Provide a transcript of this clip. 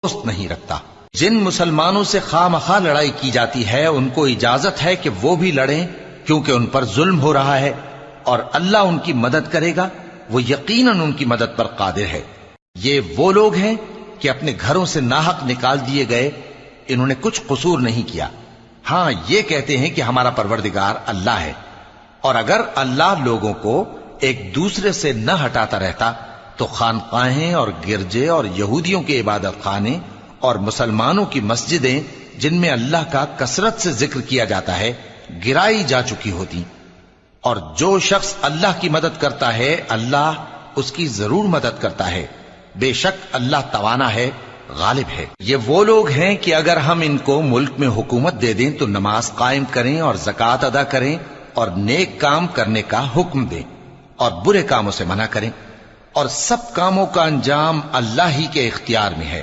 दोस्त नहीं रखता। जिन मुसलमानों से खामखा लड़ाई की जाती है उनको इजाजत है कि वो भी लड़ें, क्योंकि उन पर जुल्म हो रहा है और अल्लाह उनकी मदद करेगा, वो यकीनन उनकी मदद पर कादिर है। ये वो लोग हैं कि अपने घरों से नाहक निकाल दिए गए, इन्होंने कुछ कसूर नहीं किया। हां, ये कहते हैं कि हमारा परवरदिगार अल्लाह है, और अगर अल्लाह लोगों को एक दूसरे से न हटाता रहता तो खानकाहें और गिरजे और यहूदियों के इबादत खाने और मुसलमानों की मस्जिदें, जिनमें अल्लाह का कसरत से जिक्र किया जाता है, गिराई जा चुकी होती। और जो शख्स अल्लाह की मदद करता है अल्लाह उसकी जरूर मदद करता है। बेशक अल्लाह तवाना है, गालिब है। ये वो लोग हैं कि अगर हम इनको मुल्क में हुकूमत दे दें तो नमाज कायम करें और ज़कात अदा करें और नेक काम करने का हुक्म दें और बुरे कामों से मना करें, और सब कामों का अंजाम अल्लाह ही के इख्तियार में है।